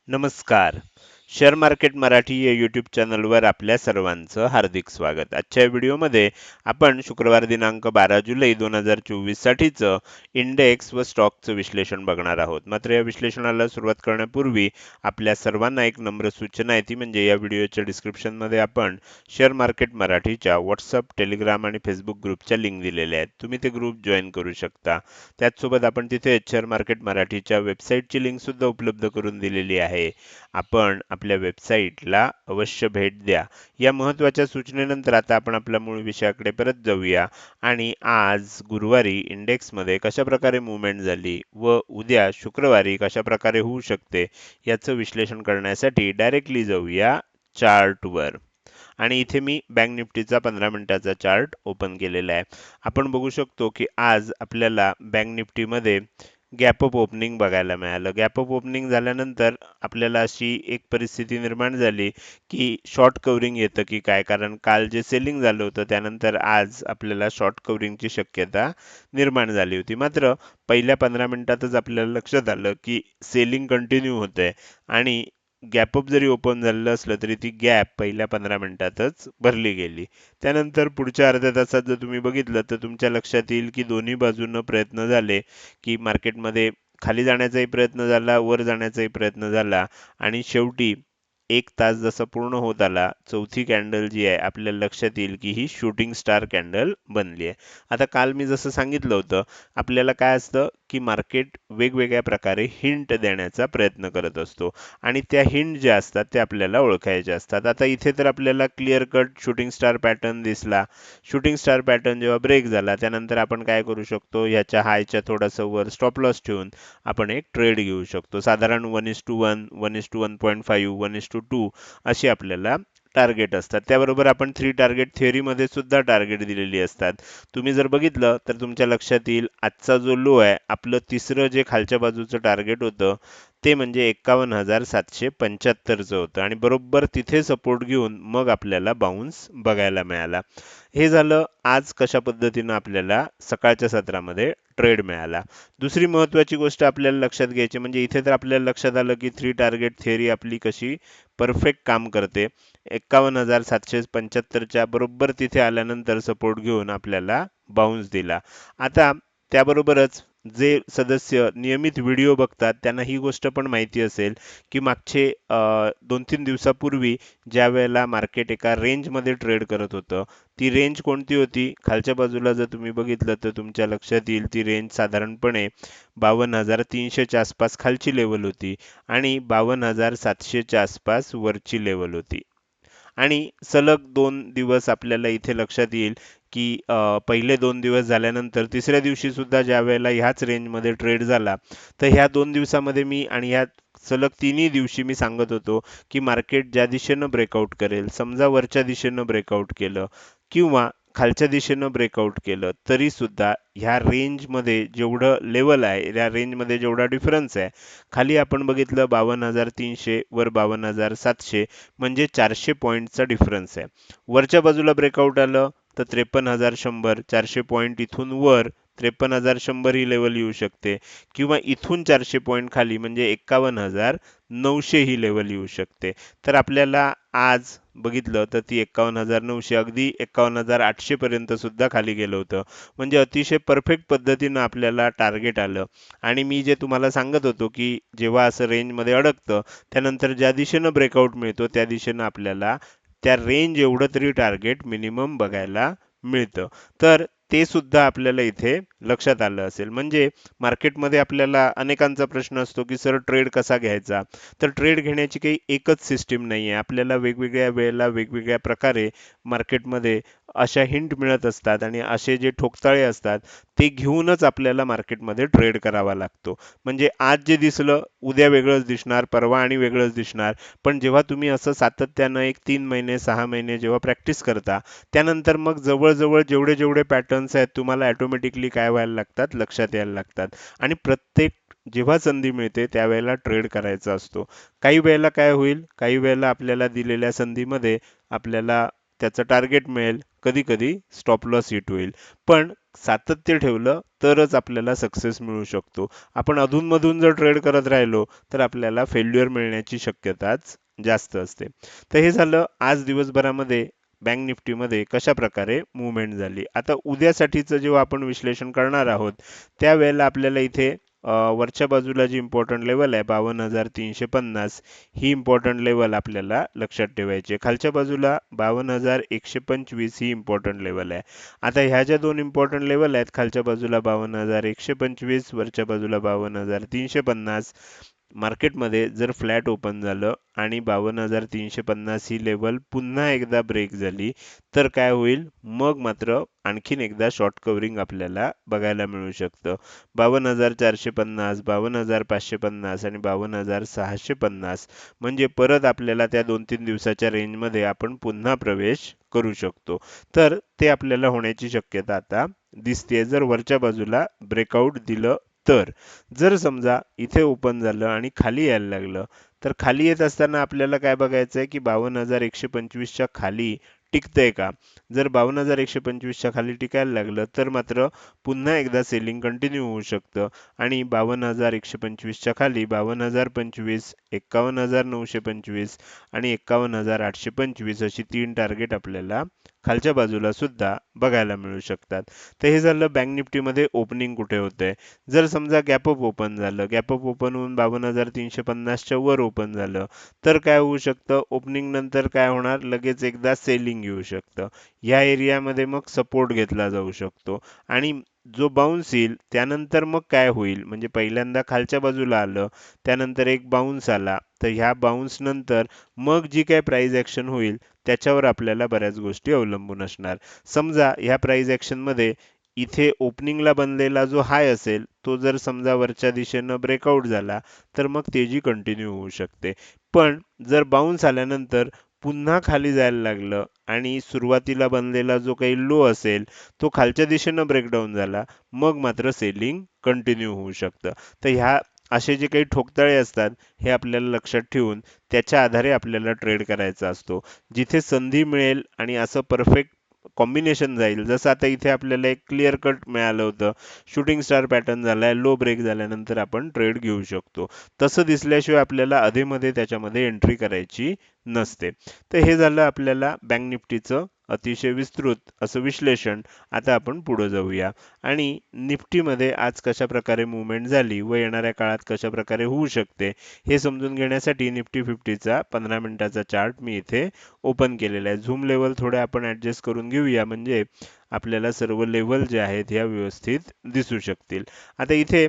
नमस्कार. Share market Marathi या YouTube चॅनलवर आपल्या सर्वांचं हार्दिक स्वागत. आजच्या व्हिडिओमध्ये आपण शुक्रवार दिनांक 12 जुलै 2024 साठीचं इंडेक्स व स्टॉकचं विश्लेषण बघणार आहोत. मात्र या विश्लेषणाला सुरुवात करण्यापूर्वी आपल्या सर्वांना एक नम्र सूचना आहे, ती म्हणजे या व्हिडिओच्या डिस्क्रिप्शनमध्ये आपण शेअर मार्केट मराठीच्या व्हॉट्सअप, टेलिग्राम आणि फेसबुक ग्रुपच्या लिंक दिलेल्या आहेत. तुम्ही ते ग्रुप जॉईन करू शकता. त्याचसोबत आपण तिथे शेअर मार्केट मराठीच्या वेबसाईटची लिंक सुद्धा उपलब्ध करून दिलेली आहे. आपण आपल्या वेबसाईटला अवश्य भेट द्या. या महत्त्वाच्या सूचनेनंतर आता आपण आपल्या मूळ विषयाकडे परत जाऊया आणि आज गुरुवारी इंडेक्समध्ये कशाप्रकारे मूव्हमेंट झाली व उद्या शुक्रवारी कशाप्रकारे होऊ शकते याचं विश्लेषण करण्यासाठी डायरेक्टली जाऊया चार्टवर. आणि इथे मी बँक निफ्टीचा 15 मिनिटाचा चार्ट ओपन केलेला आहे. आपण बघू शकतो की आज आपल्याला बँक निफ्टीमध्ये गॅप अप ओपनिंग बघायला मिळालं. गॅप अप ओपनिंग झाल्यानंतर आपल्याला अशी एक परिस्थिती निर्माण झाली की शॉर्ट कव्हरिंग येतं की काय, कारण काल जे सेलिंग झालं होतं त्यानंतर आज आपल्याला शॉर्ट कव्हरिंगची शक्यता निर्माण झाली होती. मात्र पहिल्या 15 मिनिटातच आपल्याला लक्षात आलं की सेलिंग कंटिन्यू होतंय आणि गॅप अप जरी ओपन झालेलं असलं तरी ती गॅप पहिल्या 15 मिनिटातच भरली गेली. त्यानंतर पुढच्या अर्ध्या तासात जर तुम्ही बघितलं तर तुमच्या लक्षात येईल की दोन्ही बाजूनं प्रयत्न झाले की मार्केटमध्ये खाली जाण्याचाही प्रयत्न झाला, वर जाण्याचाही प्रयत्न झाला आणि शेवटी एक तास जसा पूर्ण होत आला, चौथी कॅन्डल जी आहे आपल्याला लक्षात येईल की ही शूटिंग स्टार कॅन्डल बनली आहे. आता काल मी जसं सांगितलं होतं, आपल्याला काय असतं की मार्केट वेगवेगळ्या प्रकारे हिंट देण्याचा प्रयत्न करत असतो आणि त्या हिंट ज्या असतात त्या आपल्याला ओळखायच्या असतात. आता इथे तर आपल्याला clear cut shooting star pattern दिसला. शूटिंग स्टार पॅटर्न जेव्हा ब्रेक झाला त्यानंतर आपण काय करू शकतो, ह्याच्या हायच्या थोडंसं वर स्टॉप लॉस ठेवून आपण एक ट्रेड घेऊ शकतो. साधारण 1:1, 1:1.5, 1:2 अशी आपल्याला टार्गेट असतात. त्याबरोबर आपण 3 टार्गेट थिअरीमध्ये सुद्धा टार्गेट दिलेली असतात. तुम्ही जर बघितलं तर तुमच्या लक्षात येईल आजचा जो लो आहे, आपलं तिसरं जे खालच्या बाजूचं टार्गेट होतं ते म्हणजे 51,775चं होतं आणि बरोबर तिथे सपोर्ट घेऊन मग आपल्याला बाउन्स बघायला मिळाला. हे झालं आज कशा पद्धतीनं आपल्याला सकाळच्या सत्रामध्ये ट्रेड मिळाला. दुसरी महत्त्वाची गोष्ट आपल्याला लक्षात घ्यायची म्हणजे इथे तर आपल्याला लक्षात आलं की 3 टार्गेट थिअरी आपली कशी परफेक्ट काम करते. 51,775च्या बरोबर तिथे आल्यानंतर सपोर्ट घेऊन आपल्याला बाउन्स दिला. आता त्याबरोबरच जे सदस्य नियमित व्हिडिओ बघतात त्यांना ही गोष्ट पण माहिती असेल की मागचे 2-3 दिवसापूर्वी ज्या वेळेला मार्केट एका रेंजमध्ये ट्रेड करत होतं, ती रेंज कोणती होती? खालच्या बाजूला जर तुम्ही बघितलं तर तुमच्या लक्षात येईल ती रेंज साधारणपणे 52,300च्या आसपास खालची लेवल होती आणि 52,700च्या आसपास वरची लेवल होती. आणि सलग 2 दिवस आपल्याला इथे लक्षात येईल की पहिले 2 दिवस झाल्यानंतर तिसऱ्या दिवशी सुद्धा ज्या वेळेला ह्याच रेंजमध्ये ट्रेड झाला, तर ह्या 2 दिवसामध्ये मी आणि ह्या सलग तिन्ही दिवशी मी सांगत होतो की मार्केट ज्या दिशेनं ब्रेकआउट करेल, समजा वरच्या दिशेनं ब्रेकआउट केलं किंवा खालच्या दिशेनं ब्रेकआउट केलं तरी सुद्धा ह्या रेंजमध्ये जेवढं लेवल आहे, या रेंजमध्ये जेवढा डिफरन्स आहे, खाली आपण बघितलं 52,300 वर 52,700 म्हणजे 400 पॉईंटचा डिफरन्स आहे. वरच्या बाजूला ब्रेकआउट आलं तर 53,100, 400 पॉईंट इथून वर 53,100 ही लेवल येऊ शकते किंवा इथून 400 पॉईंट खाली म्हणजे 51,900 ही लेवल येऊ शकते. तर आपल्याला आज बघितलं तर ती 51,900 अगदी 51,800 पर्यंत सुद्धा खाली गेलं होतं. म्हणजे अतिशय परफेक्ट पद्धतीनं आपल्याला टार्गेट आलं आणि मी जे तुम्हाला सांगत होतो की जेव्हा असं रेंजमध्ये अडकतं त्यानंतर ज्या दिशेनं ब्रेकआउट मिळतो त्या दिशेनं आपल्याला त्या रेंज एवढं तरी टार्गेट मिनिमम बघायला मिळतं. तर ते सुद्धा आपल्याला इथे लक्षात आलं असेल. म्हणजे मार्केटमध्ये आपल्याला अनेकांचा प्रश्न असतो की सर ट्रेड कसा घ्यायचा? तर ट्रेड घेण्याची काही एकच सिस्टीम नाही आहे. आपल्याला वेगवेगळ्या वेळेला वेगवेगळ्या प्रकारे मार्केटमध्ये अशा हिंट मिळत असतात आणि असे जे ठोकताळे असतात ते घेऊनच आपल्याला मार्केटमध्ये ट्रेड करावा लागतो. म्हणजे आज जे दिसलं उद्या वेगळंच दिसणार, परवा आणि वेगळंच दिसणार. पण जेव्हा तुम्ही असं सातत्यानं एक 3 महिने 6 महिने जेव्हा प्रॅक्टिस करता त्यानंतर मग जवळ-जवळ जेवढे पॅटर्न्स आहेत तुम्हाला ऑटोमॅटिकली काय व्हायला लागतात, लक्षात यायला लागतात आणि प्रत्येक जेव्हा संधी मिळते त्यावेळेला ट्रेड करायचा असतो. काही वेळेला काय होईल, काही वेळेला आपल्याला दिलेल्या संधीमध्ये आपल्याला त्याचं टार्गेट मिळेल, कधी-कधी स्टॉप लॉस हिट होईल. पण सातत्य ठेवलं तरच आपल्याला सक्सेस मिळू शकतो. आपण अधूनमधून जर ट्रेड करत राहिलो तर आपल्याला फेल्युअर मिळण्याची शक्यताच जास्त असते. तर हे झालं आज दिवसभरामध्ये बँक निफ्टीमध्ये कशा प्रकारे मूव्हमेंट झाली. आता उद्यासाठीचं जेव्हा आपण विश्लेषण करणार आहोत त्यावेळेला आपल्याला इथे वरच्या बाजूला जी इम्पॉर्टंट लेवल आहे 52,350 ही इम्पॉर्टंट लेवल आपल्याला लक्षात ठेवायची आहे. खालच्या बाजूला 52,125 ही इम्पॉर्टंट लेवल आहे. आता ह्या ज्या दोन इम्पॉर्टंट लेवल आहेत खालच्या बाजूला 52,125 वरच्या बाजूला 52,350 मार्केटमध्ये जर फ्लॅट ओपन झालं आणि 52,350 ही लेवल पुन्हा एकदा ब्रेक झाली तर काय होईल, मग मात्र आणखीन एकदा शॉर्ट कव्हरिंग आपल्याला बघायला मिळू शकतं. 52,450 52,550 आणि 52,650 म्हणजे परत आपल्याला त्या 2-3 दिवसाच्या रेंजमध्ये आपण पुन्हा प्रवेश करू शकतो. तर ते आपल्याला होण्याची शक्यता आता दिसते जर वरच्या बाजूला ब्रेकआउट दिलं तर. जर समजा इथे ओपन झालं आणि खाली यायला लागलं तर खाली येत असताना आपल्याला काय बघायचं आहे की 52,125 च्या खाली टिकतंय का. जर 52,125 च्या खाली टिकायला लागलं तर मात्र पुन्हा एकदा सेलिंग कंटिन्यू होऊ शकतं आणि 52,125 च्या खाली 52,025, 51,925 आणि 51,825 अशी 3 टार्गेट आपल्याला खालच्या बाजूला सुद्धा बघायला मिळू शकतात. तर हे झालं बँक निफ्टीमध्ये ओपनिंग कुठे होतंय. जर समजा गॅप अप ओपन झालं, गॅप अप ओपन होऊन 52,350 च्या वर ओपन झालं तर काय होऊ शकतं, ओपनिंग नंतर काय होणार, लगेच एकदा सेलिंग येऊ शकतं. या एरियामध्ये मग सपोर्ट घेतला जाऊ शकतो आणि जो बाउन्स येईल त्यानंतर मग काय होईल, म्हणजे पहिल्यांदा खालच्या बाजूला आलं त्यानंतर एक बाउन्स आला तर ह्या बाउन्स नंतर मग जी काय प्राइस ऍक्शन होईल त्याच्यावर आपल्याला बऱ्याच गोष्टी अवलंबून असणार. समजा ह्या प्राइस ऍक्शन मध्ये इथे ओपनिंगला बनलेला जो हाय असेल तो जर समजा वरच्या दिशेनं ब्रेकआउट झाला तर मग तेजी कंटिन्यू होऊ शकते. पण जर बाउन्स आल्यानंतर पुन्हा खाली जायला लागलं आणि सुरुवातीला बनलेला जो काही लो असेल तो खालच्या दिशेनं ब्रेकडाऊन झाला मग मात्र सेलिंग कंटिन्यू होऊ शकतं. तर ह्या असे जे काही ठोकताळे असतात हे आपल्याला लक्षात ठेवून त्याच्या आधारे आपल्याला ट्रेड करायचा असतो. जिथे संधी मिळेल आणि असं परफेक्ट कॉम्बिनेशन जाईल, जसं आता इथे आपल्याला एक क्लिअर कट मिळालं होतं, शूटिंग स्टार पॅटर्न झालाय, लो ब्रेक झाल्यानंतर आपण ट्रेड घेऊ शकतो. तसं दिसल्याशिवाय आपल्याला अधेमध्ये त्याच्यामध्ये एंट्री करायची नसते. तर हे झालं आपल्याला बँक निफ्टीचं अतिशय विस्तृत असं विश्लेषण. आता आपण पुढे जाऊया आणि निफ्टीमध्ये आज कशा प्रकारे मूव्हमेंट झाली व येणाऱ्या काळात कशा प्रकारे होऊ शकते हे समजून घेण्यासाठी निफ्टी 50चा 15 मिनिटाचा चार्ट मी इथे ओपन केलेला आहे. झूम लेवल थोडे आपण ऍडजस्ट करून घेऊया म्हणजे आपल्याला सर्व लेवल जे आहेत या व्यवस्थित दिसू शकतील. आता इथे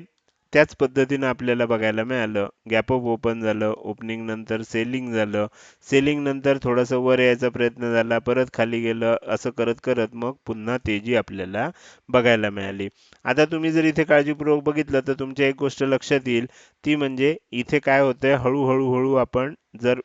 त्याच पद्धतीनं आपल्याला बघायला मिळालं, गॅप अप ओपन झालं, ओपनिंग नंतर सेलिंग झालं, सेलिंग नंतर थोडंसं वर यायचा प्रयत्न झाला, परत खाली गेलं, असं करत करत मग पुन्हा तेजी आपल्याला बघायला मिळाली. आता तुम्ही जर इथे काळजीपूर्वक बघितलं तर तुमच्या एक गोष्ट लक्षात येईल, ती म्हणजे इथे काय होतंय, हळूहळू हळू आपण जर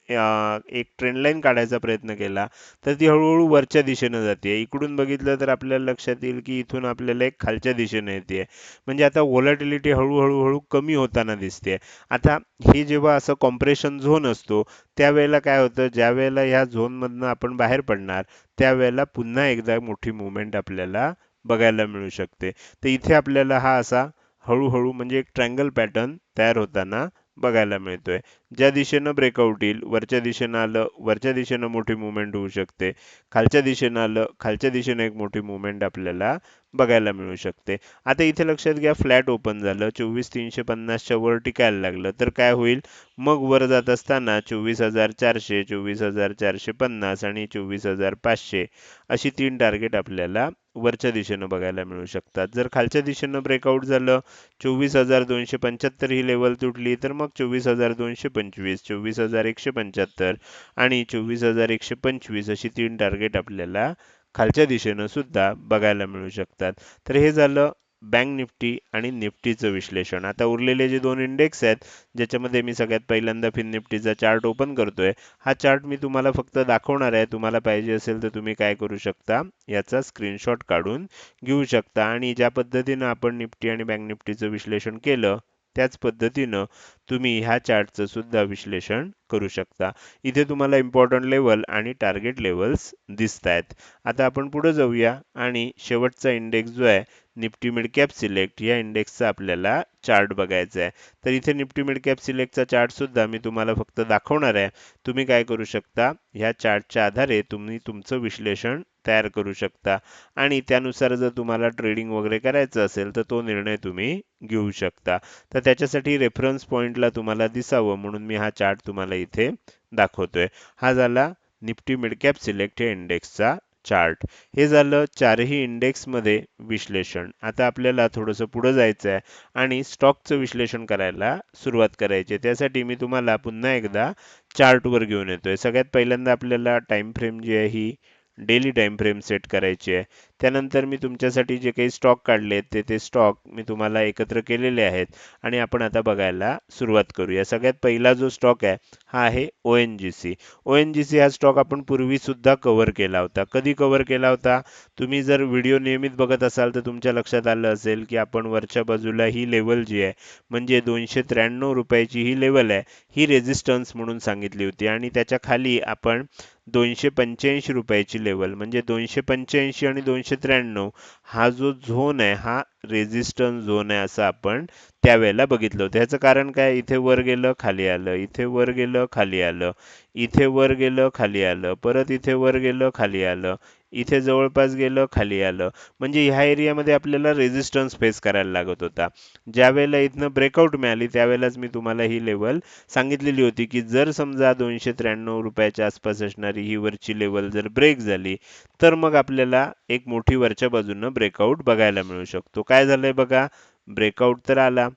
एक ट्रेंड लाईन काढायचा प्रयत्न केला तर ती हळूहळू वरच्या दिशेनं जाते. इकडून बघितलं तर आपल्याला लक्षात येईल की इथून आपल्याला एक खालच्या दिशेने येते, म्हणजे आता व्होलॅटिलिटी हळूहळू हळू कमी होताना दिसते. आता हे जेव्हा असं कॉम्प्रेशन झोन असतो त्यावेळेला काय होतं, ज्या वेळेला ह्या झोनमधनं आपण बाहेर पडणार त्यावेळेला पुन्हा एकदा मोठी मुवमेंट आपल्याला बघायला मिळू शकते. तर इथे आपल्याला हा असा हळूहळू म्हणजे एक ट्रायंगल पॅटर्न तयार होताना बघायला मिळतोय. ज्या दिशेनं ब्रेकआउट येईल, वरच्या दिशेनं आलं, वरच्या दिशेनं मोठी मुवमेंट होऊ शकते, खालच्या दिशेनं आलं, खालच्या दिशेनं एक मोठी मुवमेंट आपल्याला बघायला मिळू शकते. आता इथे लक्षात घ्या, फ्लॅट ओपन झालं, 24,350 च्या वर टिकायला लागलं तर काय होईल, मग वर जात असताना 24,400, 24,450 आणि 24,500 अशी 3 टार्गेट आपल्याला वरच्या दिशेनं बघायला मिळू शकतात. जर खालच्या दिशेनं ब्रेकआउट झालं, 24,275 ही लेवल तुटली तर मग 24,225, 24,175 आणि 24,125 अशी 3 टार्गेट आपल्याला खालच्या दिशेनं सुद्धा बघायला मिळू शकतात. तर हे झालं बँक निफ्टी आणि निफ्टीचं विश्लेषण. आता उरलेले जे दोन इंडेक्स आहेत ज्याच्यामध्ये मी सगळ्यात पहिल्यांदा फिन निफ्टीचा चार्ट ओपन करतोय, हा चार्ट मी तुम्हाला फक्त दाखवणार आहे. तुम्हाला पाहिजे असेल तर तुम्ही काय करू शकता, याचा स्क्रीनशॉट काढून घेऊ शकता आणि ज्या पद्धतीनं आपण निफ्टी आणि बँक निफ्टीचं विश्लेषण केलं त्याच पद्धतीनं तुम्ही ह्या चार्टचं सुद्धा विश्लेषण करू शकता. इथे तुम्हाला इम्पॉर्टंट लेवल आणि टार्गेट लेवल्स दिसत आहेत. आता आपण पुढे जाऊया आणि शेवटचा इंडेक्स जो आहे निफ्टी मिड कॅप सिलेक्ट या इंडेक्सचा आपल्याला चार्ट बघायचा आहे. तर इथे निफ्टी मिड कॅप सिलेक्टचा चार्ट सुद्धा मी तुम्हाला फक्त दाखवणार आहे. तुम्ही काय करू शकता, ह्या चार्टच्या आधारे तुम्ही तुमचं विश्लेषण तयार करू शकता आणि त्यानुसार जर तुम्हाला ट्रेडिंग वगैरे करायचं असेल तर तो निर्णय तुम्ही घेऊ शकता. तर त्याच्यासाठी रेफरन्स पॉइंटला तुम्हाला दिसावं म्हणून मी हा चार्ट तुम्हाला इथे दाखवतोय. हा झाला निफ्टी मिड कॅप सिलेक्ट या इंडेक्सचा चार्ट. हे झालं चारही इंडेक्समध्ये विश्लेषण. आता आपल्याला थोडंसं पुढे जायचं आहे आणि स्टॉकचं विश्लेषण करायला सुरुवात करायची आहे. त्यासाठी मी तुम्हाला पुन्हा एकदा चार्टवर घेऊन येतोय. सगळ्यात पहिल्यांदा आपल्याला टाइम फ्रेम जी आहे ही डेली टाइम फ्रेम सेट करायची आहे. त्यानंतर मी तुमच्यासाठी जे काही स्टॉक काढलेत ते स्टॉक मी तुम्हाला एकत्र केलेले आहेत आणि आपण आता बघायला सुरुवात करूया. सगळ्यात पहिला जो स्टॉक आहे हा आहे ONGC. ONGC हा स्टॉक आपण पूर्वी सुद्धा कव्हर केला होता. कधी कव्हर केला होता? तुम्ही जर व्हिडिओ नियमित बघत असाल तर तुमच्या लक्षात आलं असेल की आपण वरच्या बाजूला ही लेवल जी आहे म्हणजे 293 रुपयाची ही लेवल आहे, ही रेझिस्टन्स म्हणून सांगितली होती आणि त्याच्या खाली आपण 285 रुपयाची लेवल म्हणजे 285 आणि 293 हा जो झोन आहे हा रेझिस्टन्स झोन आहे असं आपण त्यावेळेला बघितलं होतं. ह्याचं कारण काय, इथे वर गेलं खाली आलं, इथे वर गेलं खाली आलं, इथे वर गेलं खाली आलं, परत इथे वर गेलं खाली आलं, इथे जवळपास गेलं खाली आलं. म्हणजे ह्या एरियामध्ये आपल्याला रेझिस्टन्स फेस करायला लागत होता. ज्या वेळेला इथनं ब्रेकआउट मिळाली त्यावेळेलाच मी तुम्हाला ही लेवल सांगितलेली होती की जर समजा 293 रुपयाच्या आसपास असणारी ही वरची लेवल जर ब्रेक झाली तर मग आपल्याला एक मोठी वरच्या बाजूनं ब्रेकआउट बघायला मिळू शकतो. काय झालंय बघा, ब्रेकआउट तर आला.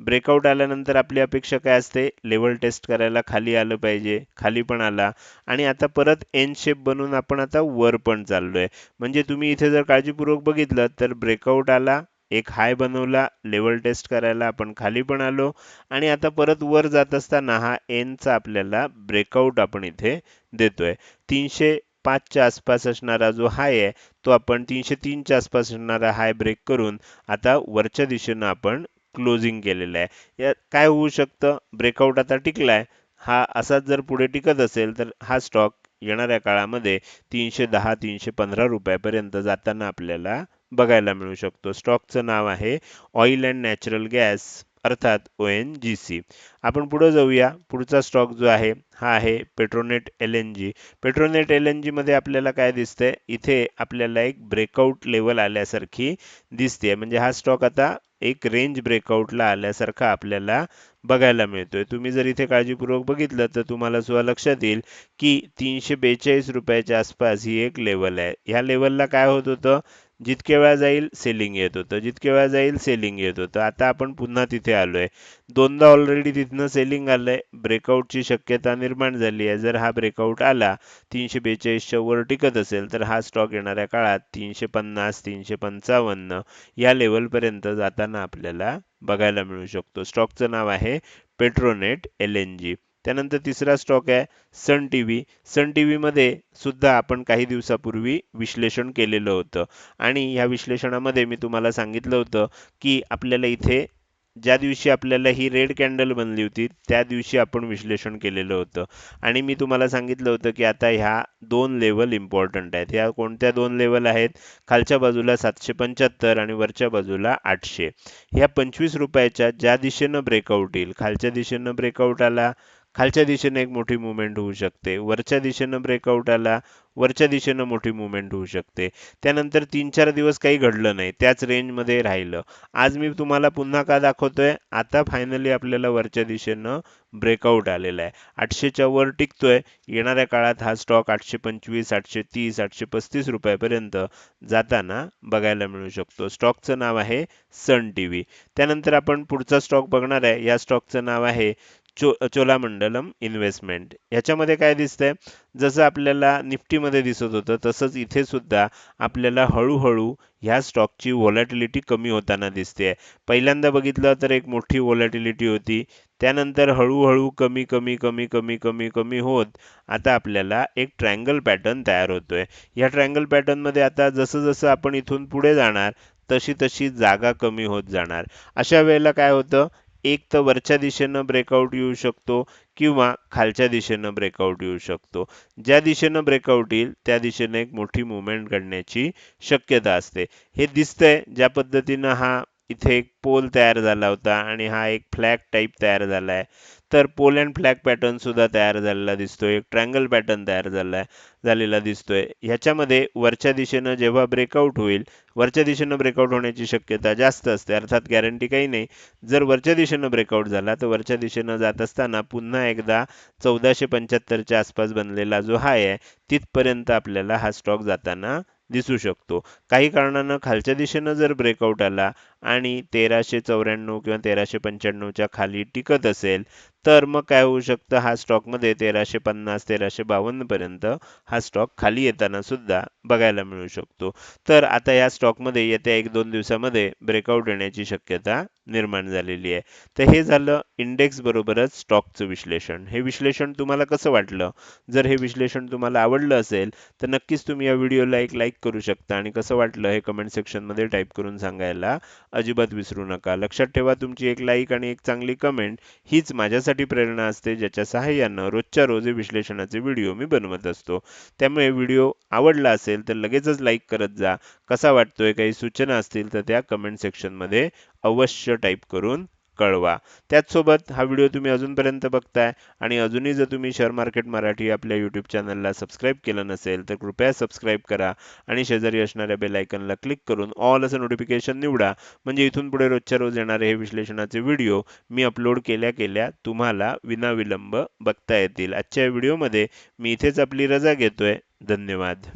ब्रेकआउट आल्यानंतर आपली अपेक्षा काय असते, लेवल टेस्ट करायला खाली आलं पाहिजे, खाली पण आला आणि आता परत एन शेप बनवून आपण आता वर पण चाललोय. म्हणजे तुम्ही इथे जर काळजीपूर्वक बघितलं तर ब्रेकआउट आला, एक हाय बनवला, लेवल टेस्ट करायला आपण खाली पण आलो आणि आता परत वर जात असताना हा एनचा आपल्याला ब्रेकआउट आपण इथे देतोय. 305च्या आसपास असणारा जो हाय आहे तो आपण 303च्या आसपास असणारा हाय ब्रेक करून आता वरच्या दिशेनं आपण क्लोजिंग केलेलं आहे. यात काय होऊ शकतं, ब्रेकआउट आता टिकलाय, हा असाच जर पुढे टिकत असेल तर हा स्टॉक येणाऱ्या काळामध्ये 310-315 रुपयापर्यंत जाताना आपल्याला बघायला मिळू शकतो. स्टॉकचं नाव आहे ऑइल अँड नॅचरल गॅस अर्थात ONGC. आपण पुढे जाऊया. पुढचा स्टॉक जो आहे हा आहे पेट्रोनेट LNG. पेट्रोनेट LNG मध्ये आपल्याला काय दिसतंय, इथे आपल्याला एक ब्रेकआउट लेवल आल्यासारखी दिसते. म्हणजे हा स्टॉक आता एक रेंज ब्रेकआउटला आल्यासारखा आपल्याला बघायला मिळतोय. तुम्ही जर इथे काळजीपूर्वक बघितलं तर तुम्हाला सुद्धा लक्षात येईल की 342 रुपयाच्या आसपास ही एक लेवल आहे. ह्या लेवलला काय होत होतं, जितके वेळा जाईल सेलिंग येत होतं, जितके वेळा जाईल सेलिंग येत होतं. आता आपण पुन्हा तिथे आलोय. दोनदा ऑलरेडी तिथनं सेलिंग आलंय, ब्रेकआउटची शक्यता निर्माण झाली आहे. जर हा ब्रेकआउट आला 342च्या वर टिकत असेल तर हा स्टॉक येणाऱ्या काळात 350-355 या लेवलपर्यंत जाताना आपल्याला बघायला मिळू शकतो. स्टॉकचं नाव आहे पेट्रोनेट LNG. त्यानंतर तिसरा स्टॉक आहे सन टीव्ही. सन टीव्ही मध्ये सुद्धा आपण काही दिवसापूर्वी विश्लेषण केलेलं होतं आणि या विश्लेषणामध्ये मी तुम्हाला सांगितलं होतं की आपल्याला इथे ज्या दिवशी आपल्याला ही रेड कॅन्डल बनली होती त्या दिवशी आपण विश्लेषण केलेलं होतं आणि मी तुम्हाला सांगितलं होतं की आता ह्या दोन लेवल इम्पॉर्टंट आहेत. ह्या कोणत्या दोन लेवल आहेत, खालच्या बाजूला 775 आणि वरच्या बाजूला 800. ह्या 25 रुपयाच्या ज्या दिशेनं ब्रेकआउट येईल, खालच्या दिशेनं ब्रेकआउट आला, खालच्या दिशेने एक मोठी मुवमेंट होऊ शकते, वरच्या दिशेनं ब्रेकआउट आला, वरच्या दिशेनं मोठी मुवमेंट होऊ शकते. त्यानंतर 3-4 दिवस काही घडलं नाही, त्याच रेंजमध्ये राहिलं. आज मी तुम्हाला पुन्हा का दाखवतोय, आता फायनली आपल्याला वरच्या दिशेनं ब्रेकआउट आलेला आहे, 800च्या वर टिकतोय. येणाऱ्या काळात हा स्टॉक 825, 830, 835 रुपयापर्यंत जाताना बघायला मिळू शकतो. स्टॉकचं नाव आहे सन टीव्ही. त्यानंतर आपण पुढचा स्टॉक बघणार आहे. या स्टॉकचं नाव आहे चोलामंडलम इन्व्हेस्टमेंट. ह्याच्यामध्ये काय दिसतंय, जसं आपल्याला निफ्टीमध्ये दिसत होतं तसंच इथे सुद्धा आपल्याला हळूहळू ह्या स्टॉकची व्हॉलॅटिलिटी कमी होताना दिसते. पहिल्यांदा बघितलं तर एक मोठी व्हॉलॅटिलिटी होती, त्यानंतर हळूहळू कमी कमी कमी कमी कमी कमी होत आता आपल्याला एक ट्रायंगल पॅटर्न तयार होतोय. या ट्रायंगल पॅटर्न मध्ये आता जसं जसं आपण इथून पुढे जाणार तशी तशी जागा कमी होत जाणार. अशा वेळेला काय होतं, एक तर वरच्या दिशेनं ब्रेकआउट येऊ शकतो किंवा खालच्या दिशेनं ब्रेकआउट येऊ शकतो. ज्या दिशेनं ब्रेकआउट येईल त्या दिशेने एक मोठी मूव्हमेंट घडण्याची शक्यता असते. हे दिसतंय ज्या पद्धतीनं हा इथे एक पोल तयार झाला होता आणि हा एक फ्लॅग टाइप तयार झालाय. तर पोल अँड फ्लॅग पॅटर्न सुद्धा तयार झालेला दिसतोय. एक ट्रायंगल पॅटर्न तयार झालेला दिसतोय. ह्याच्यामध्ये वरच्या दिशेनं जेव्हा ब्रेकआउट होईल, वरच्या दिशेनं ब्रेकआउट होण्याची शक्यता जास्त असते. अर्थात गॅरंटी काही नाही. जर वरच्या दिशेनं ब्रेकआउट झाला तर वरच्या दिशेनं जात असताना पुन्हा एकदा 1475च्या आसपास बनलेला जो हाय आहे तिथपर्यंत आपल्याला हा स्टॉक जाताना दिसू शकतो. काही कारणानं खालच्या दिशेनं जर ब्रेकआउट आला आणि 1394 किंवा 1395च्या खाली टिकत असेल तर मग काय होऊ शकतं, हा स्टॉकमध्ये 1350 1352 पर्यंत हा स्टॉक खाली येताना सुद्धा बघायला मिळू शकतो. तर आता या स्टॉकमध्ये येत्या 1-2 दिवसामध्ये ब्रेकआउट येण्याची शक्यता निर्माण झालेली आहे. तर हे झालं इंडेक्स बरोबरच स्टॉकचं विश्लेषण. हे विश्लेषण तुम्हाला कसं वाटलं? जर हे विश्लेषण तुम्हाला आवडलं असेल तर नक्कीच तुम्ही या व्हिडिओला एक लाईक करू शकता आणि कसं वाटलं हे कमेंट सेक्शनमध्ये टाईप करून सांगायला अजिबात विसरू नका. लक्षात ठेवा, तुमची एक लाईक आणि एक चांगली कमेंट हीच माझ्यासाठी प्रेरणा असते, ज्याच्या सहाय्यानं रोजच्या रोज हे विश्लेषणाचे व्हिडिओ मी बनवत असतो. त्यामुळे व्हिडिओ आवडला असेल तर लगेचच लाईक करत जा. कसा वाटतोय, काही सूचना असतील तर त्या कमेंट सेक्शनमध्ये अवश्य टाईप करून कळवा. त्याचसोबत हा व्हिडिओ तुम्ही अजूनपर्यंत बघताय आणि अजूनही जर तुम्ही शेअर मार्केट मराठी आपल्या यूट्यूब चॅनलला सबस्क्राईब केलं नसेल तर कृपया सबस्क्राईब करा आणि शेजारी असणाऱ्या बेल आयकॉनला क्लिक करून ऑल असं नोटिफिकेशन निवडा. म्हणजे इथून पुढे रोजच्या रोज येणारे हे विश्लेषणाचे व्हिडिओ मी अपलोड केल्या केल्या तुम्हाला विनाविलंब बघता येतील. आजच्या व्हिडिओमध्ये मी इथेच आपली रजा घेतोय. धन्यवाद.